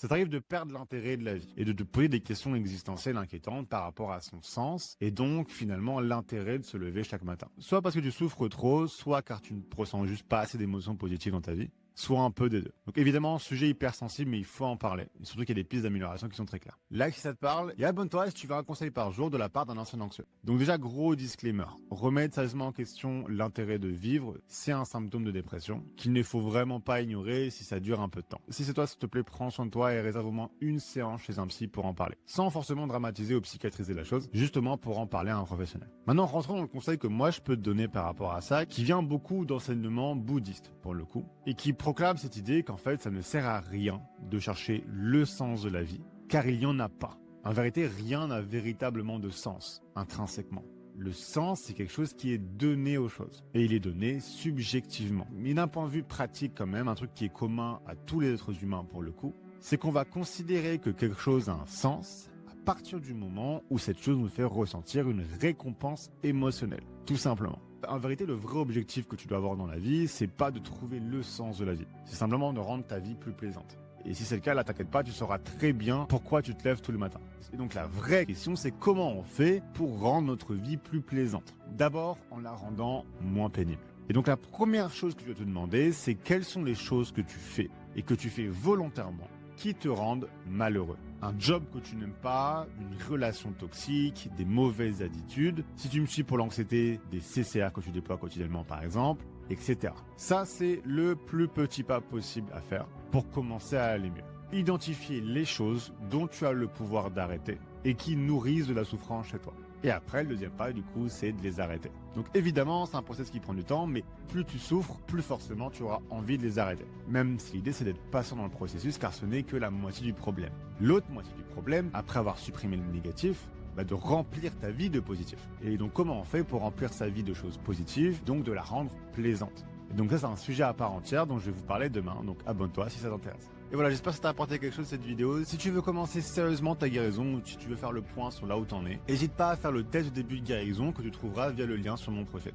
Ça t'arrive de perdre l'intérêt de la vie et de te poser des questions existentielles inquiétantes par rapport à son sens et donc finalement l'intérêt de se lever chaque matin. Soit parce que tu souffres trop, soit car tu ne ressens juste pas assez d'émotions positives dans ta vie, soit un peu des deux. Donc évidemment, sujet hyper sensible, mais il faut en parler. Et surtout qu'il y a des pistes d'amélioration qui sont très claires. Là, si ça te parle, et abonne-toi si tu veux un conseil par jour de la part d'un ancien anxieux. Donc déjà, gros disclaimer. Remettre sérieusement en question l'intérêt de vivre, c'est un symptôme de dépression qu'il ne faut vraiment pas ignorer si ça dure un peu de temps. Si c'est toi, s'il te plaît, prends soin de toi et réserve au moins une séance chez un psy pour en parler. Sans forcément dramatiser ou psychiatriser la chose, justement pour en parler à un professionnel. Maintenant, rentrons dans le conseil que moi je peux te donner par rapport à ça, qui vient beaucoup d'enseignements bouddhistes, pour le coup, et qui proclame cette idée qu'en fait ça ne sert à rien de chercher le sens de la vie, car il n'y en a pas. En vérité, rien n'a véritablement de sens, intrinsèquement. Le sens, c'est quelque chose qui est donné aux choses. Et il est donné subjectivement. Mais d'un point de vue pratique quand même, un truc qui est commun à tous les êtres humains pour le coup, c'est qu'on va considérer que quelque chose a un sens à partir du moment où cette chose nous fait ressentir une récompense émotionnelle. Tout simplement. En vérité, le vrai objectif que tu dois avoir dans la vie, c'est pas de trouver le sens de la vie. C'est simplement de rendre ta vie plus plaisante. Et si c'est le cas, là, t'inquiète pas, tu sauras très bien pourquoi tu te lèves tout le matin. Et donc la vraie question, c'est comment on fait pour rendre notre vie plus plaisante. D'abord, en la rendant moins pénible. Et donc la première chose que je vais te demander, c'est quelles sont les choses que tu fais, et que tu fais volontairement, qui te rendent malheureux. Un job que tu n'aimes pas, une relation toxique, des mauvaises habitudes, si tu me suis pour l'anxiété, des CCR que tu déploies quotidiennement par exemple, etc. Ça, c'est le plus petit pas possible à faire pour commencer à aller mieux. Identifier les choses dont tu as le pouvoir d'arrêter et qui nourrissent de la souffrance chez toi. Et après, le deuxième pas, du coup, c'est de les arrêter. Donc évidemment, c'est un process qui prend du temps, mais plus tu souffres, plus forcément tu auras envie de les arrêter. Même si l'idée, c'est d'être patient dans le processus, car ce n'est que la moitié du problème. L'autre moitié du problème, après avoir supprimé le négatif, de remplir ta vie de positif. Et donc comment on fait pour remplir sa vie de choses positives, donc de la rendre plaisante. Et donc ça, c'est un sujet à part entière dont je vais vous parler demain, donc abonne-toi si ça t'intéresse. Et voilà, j'espère que ça t'a apporté quelque chose cette vidéo. Si tu veux commencer sérieusement ta guérison ou si tu veux faire le point sur là où t'en es, n'hésite pas à faire le test de début de guérison que tu trouveras via le lien sur mon profil.